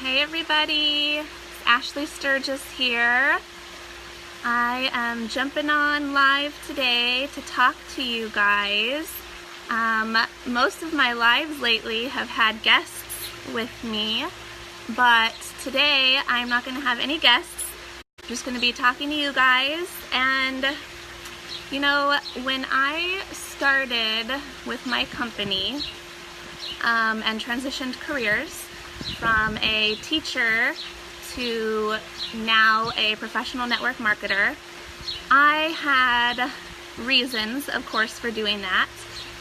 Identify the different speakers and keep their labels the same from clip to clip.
Speaker 1: Hey everybody, it's Ashley Sturgis here. I am jumping on live today to talk to you guys. Most of my lives lately have had guests with me, but today I'm not going to have any guests. I'm just going to be talking to you guys. And you know, when I started with my company and transitioned careers from a teacher to now a professional network marketer, I had reasons, of course, for doing that.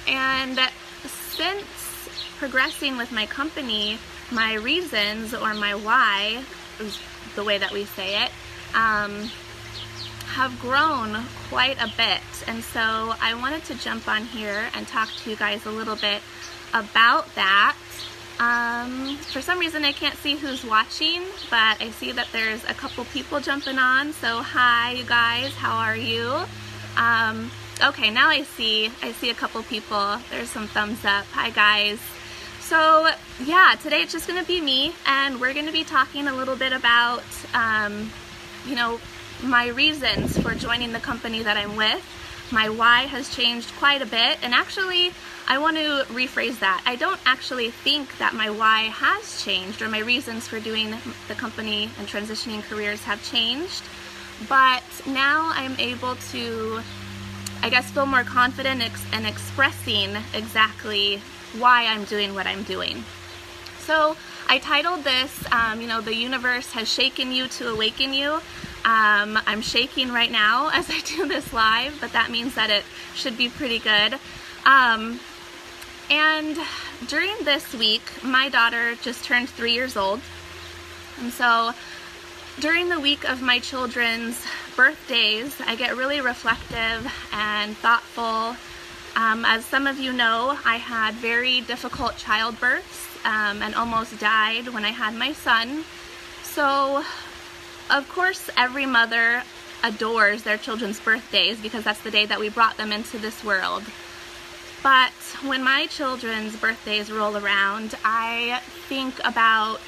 Speaker 1: And since progressing with my company, my reasons, or my why, is the way that we say it, have grown quite a bit. And so I wanted to jump on here and talk to you guys a little bit about that. For some reason I can't see who's watching, but I see that there's a couple people jumping on. So hi you guys, how are you? Okay, now I see a couple people. There's some thumbs up. Hi guys. So yeah, today it's just gonna be me, and we're gonna be talking a little bit about you know, my reasons for joining the company that I'm with. My why has changed quite a bit, and actually I want to rephrase that. I don't actually think that my why has changed, or my reasons for doing the company and transitioning careers have changed, but now I'm able to, I guess, feel more confident in expressing exactly why I'm doing what I'm doing. So I titled this, you know, the universe has shaken you to awaken you. I'm shaking right now as I do this live, but that means that it should be pretty good. And during this week, my daughter just turned 3 years old. And so during the week of my children's birthdays, I get really reflective and thoughtful. As some of you know, I had very difficult childbirths and almost died when I had my son. So of course, every mother adores their children's birthdays because that's the day that we brought them into this world. But when my children's birthdays roll around, I think about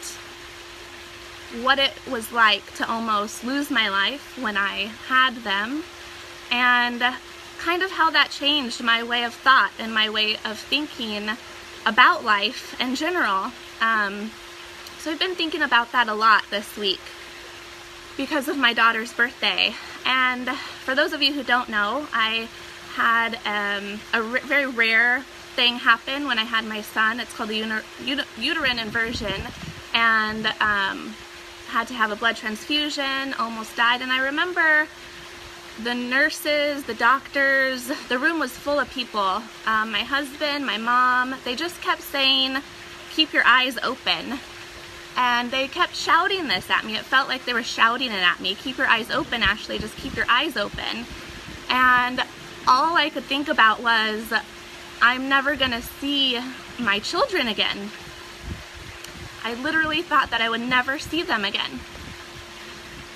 Speaker 1: what it was like to almost lose my life when I had them, and kind of how that changed my way of thought and my way of thinking about life in general. So I've been thinking about that a lot this week because of my daughter's birthday. And for those of you who don't know, I had a very rare thing happen when I had my son. It's called a uterine inversion, and had to have a blood transfusion, almost died. And I remember the nurses, the doctors, the room was full of people. My husband, my mom, they just kept saying, "Keep your eyes open." And they kept shouting this at me. It felt like they were shouting it at me. "Keep your eyes open, Ashley, just keep your eyes open." And all I could think about was, I'm never gonna see my children again. I literally thought that I would never see them again.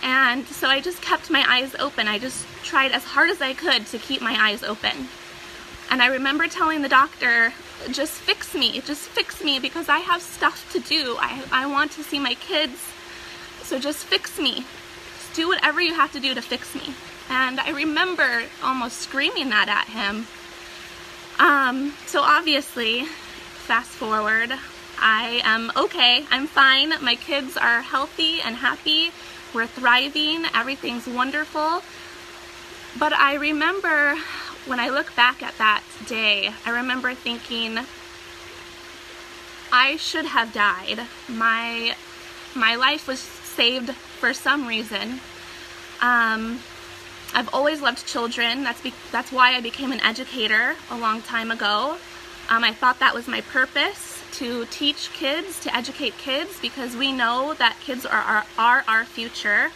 Speaker 1: And so I just kept my eyes open. I just tried as hard as I could to keep my eyes open. And I remember telling the doctor, just fix me because I have stuff to do. I want to see my kids, so just fix me. Just do whatever you have to do to fix me. And I remember almost screaming that at him. So obviously, fast forward, I am okay, I'm fine. My kids are healthy and happy. We're thriving, everything's wonderful. But I remember, when I look back at that day, I remember thinking, I should have died. My life was saved for some reason. I've always loved children. That's why I became an educator a long time ago. I thought that was my purpose, to teach kids, to educate kids, because we know that kids are our future.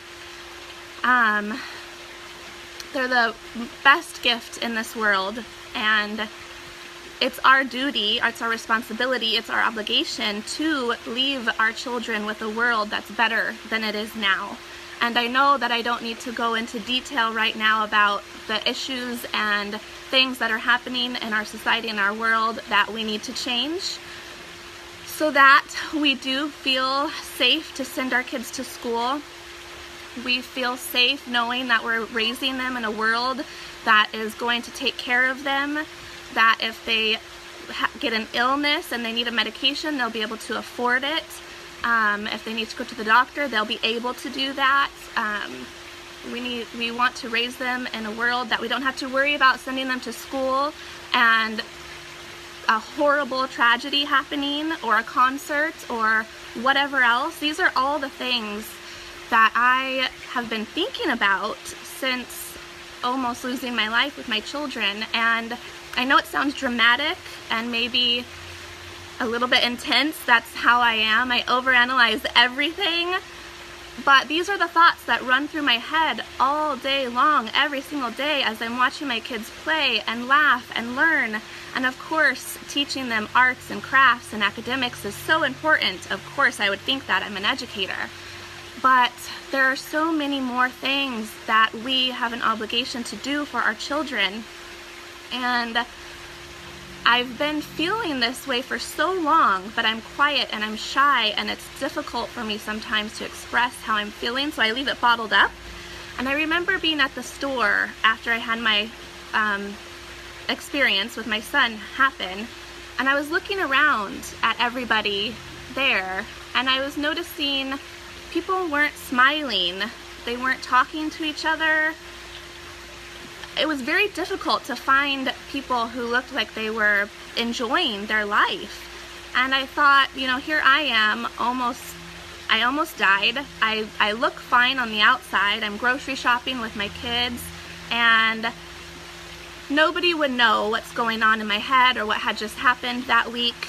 Speaker 1: They're the best gift in this world, and it's our duty, it's our responsibility, it's our obligation to leave our children with a world that's better than it is now. And I know that I don't need to go into detail right now about the issues and things that are happening in our society and our world that we need to change. So so that we do feel safe to send our kids to school. We feel safe knowing that we're raising them in a world that is going to take care of them, that if they get an illness and they need a medication, they'll be able to afford it. If they need to go to the doctor, they'll be able to do that. We want to raise them in a world that we don't have to worry about sending them to school and a horrible tragedy happening, or a concert, or whatever else. These are all the things that I have been thinking about since almost losing my life with my children. And I know it sounds dramatic and maybe a little bit intense. That's how I am. I overanalyze everything. But these are the thoughts that run through my head all day long, every single day, as I'm watching my kids play and laugh and learn. And of course, teaching them arts and crafts and academics is so important. Of course, I would think that. I'm an educator. But there are so many more things that we have an obligation to do for our children. And I've been feeling this way for so long, but I'm quiet and I'm shy, and it's difficult for me sometimes to express how I'm feeling, so I leave it bottled up. And I remember being at the store after I had my experience with my son happen, and I was looking around at everybody there, and I was noticing people weren't smiling, they weren't talking to each other. It was very difficult to find people who looked like they were enjoying their life. And I thought, you know, here I am, I almost died. I look fine on the outside. I'm grocery shopping with my kids, and nobody would know what's going on in my head or what had just happened that week.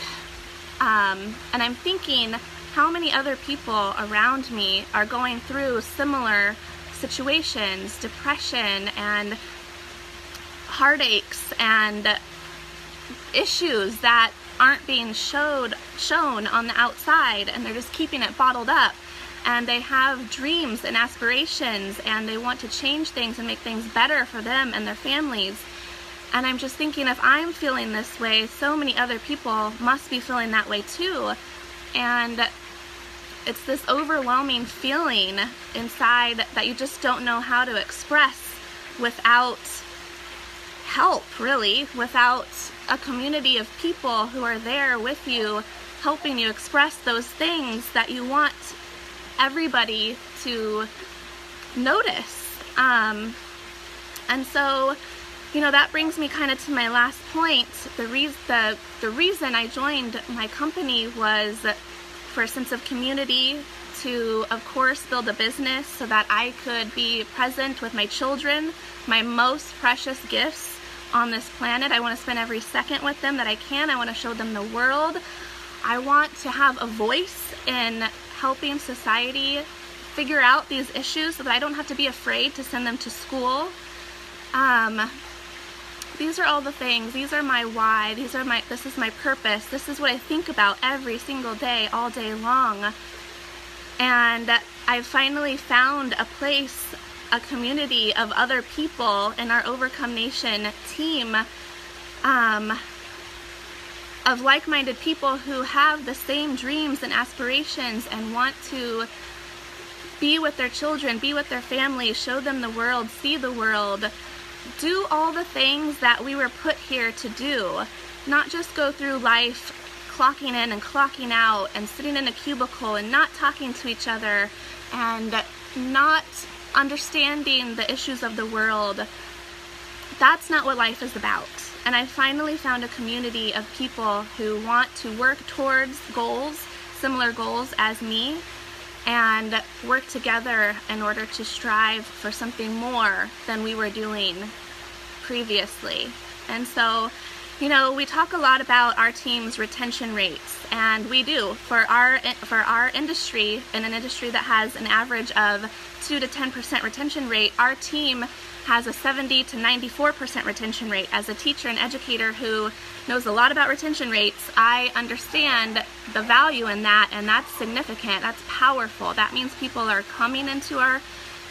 Speaker 1: And I'm thinking, how many other people around me are going through similar situations, depression and heartaches and issues that aren't being shown on the outside, and they're just keeping it bottled up, and they have dreams and aspirations, and they want to change things and make things better for them and their families. And I'm just thinking, if I'm feeling this way, so many other people must be feeling that way too. And it's this overwhelming feeling inside that you just don't know how to express without help, really, without a community of people who are there with you, helping you express those things that you want everybody to notice. And so, you know, that brings me kind of to my last point. The reason I joined my company was for a sense of community, to, of course, build a business so that I could be present with my children, my most precious gifts on this planet. I want to spend every second with them that I can. I want to show them the world. I want to have a voice in helping society figure out these issues so that I don't have to be afraid to send them to school. These are all the things. These are my why. This is my purpose. This is what I think about every single day, all day long. And I've finally found a place, a community of other people in our Overcome Nation team, of like-minded people who have the same dreams and aspirations and want to be with their children, be with their families, show them the world, see the world, do all the things that we were put here to do, not just go through life clocking in and clocking out and sitting in a cubicle and not talking to each other and not understanding the issues of the world. That's not what life is about. And I finally found a community of people who want to work towards goals, similar goals as me, and work together in order to strive for something more than we were doing previously. And so, you know, we talk a lot about our team's retention rates, and we do. For our industry, in an industry that has an average of 2 to 10% retention rate, our team has a 70 to 94% retention rate. As a teacher and educator who knows a lot about retention rates, I understand the value in that, and that's significant. That's powerful. That means people are coming into our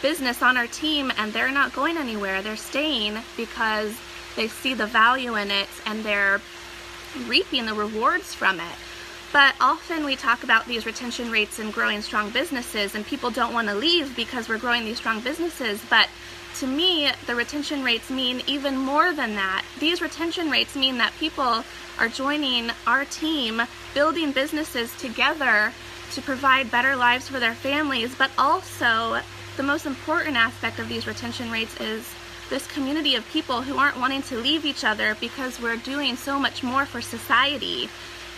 Speaker 1: business on our team and they're not going anywhere. They're staying because they see the value in it and they're reaping the rewards from it. But often we talk about these retention rates and growing strong businesses, and people don't want to leave because we're growing these strong businesses. But to me, the retention rates mean even more than that. These retention rates mean that people are joining our team, building businesses together to provide better lives for their families. But also, the most important aspect of these retention rates is this community of people who aren't wanting to leave each other because we're doing so much more for society.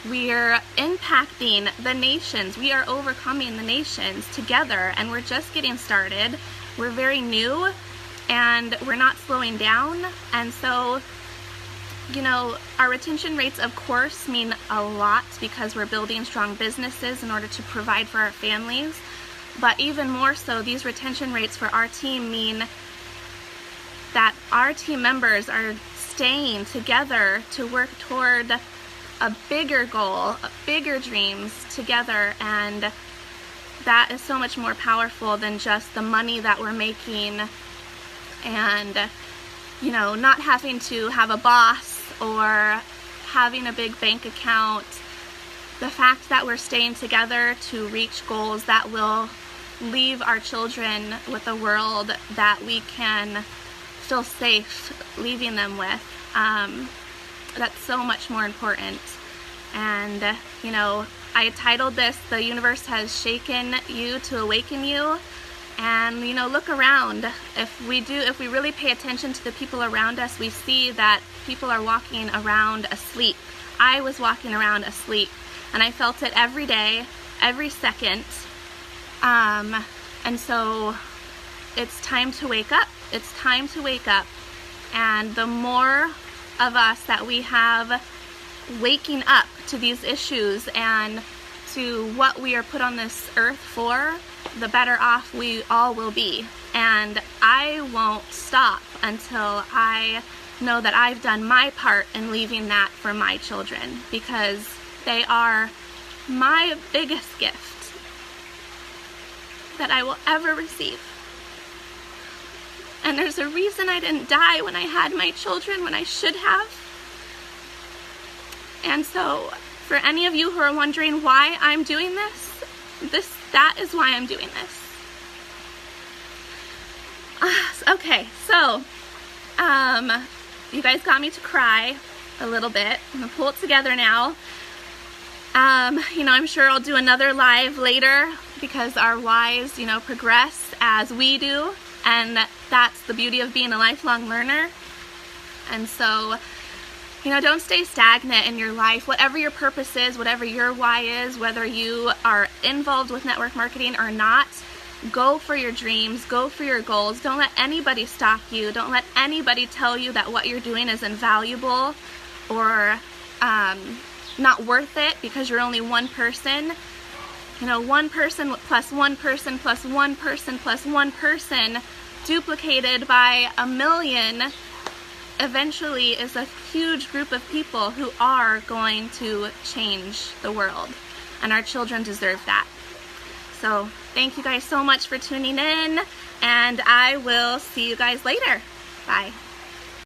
Speaker 1: We're impacting the nations. We are overcoming the nations together, and we're just getting started. We're very new, and we're not slowing down. And so, you know, our retention rates, of course, mean a lot because we're building strong businesses in order to provide for our families. But even more so, these retention rates for our team mean that our team members are staying together to work toward a bigger goal, bigger dreams together, and that is so much more powerful than just the money that we're making and, you know, not having to have a boss or having a big bank account. The fact that we're staying together to reach goals that will leave our children with a world that we can feel safe leaving them with. That's so much more important. And, you know, I titled this, "The Universe Has Shaken You to Awaken You." And, you know, look around. If we really pay attention to the people around us, we see that people are walking around asleep. I was walking around asleep, and I felt it every day, every second. And so it's time to wake up. It's time to wake up. And the more of us that we have waking up to these issues and to what we are put on this earth for, the better off we all will be. And I won't stop until I know that I've done my part in leaving that for my children, because they are my biggest gift that I will ever receive. And there's a reason I didn't die when I had my children when I should have. And so, for any of you who are wondering why I'm doing that is why I'm doing this. Okay, so, you guys got me to cry a little bit. I'm gonna pull it together now. You know, I'm sure I'll do another live later because our whys, you know, progress as we do. And that's the beauty of being a lifelong learner. And so, you know, don't stay stagnant in your life. Whatever your purpose is, whatever your why is, whether you are involved with network marketing or not, go for your dreams, go for your goals. Don't let anybody stop you. Don't let anybody tell you that what you're doing is invaluable or not worth it because you're only one person. You know, one person plus one person plus one person plus one person duplicated by a million eventually is a huge group of people who are going to change the world, and our children deserve that. So thank you guys so much for tuning in, and I will see you guys later. Bye.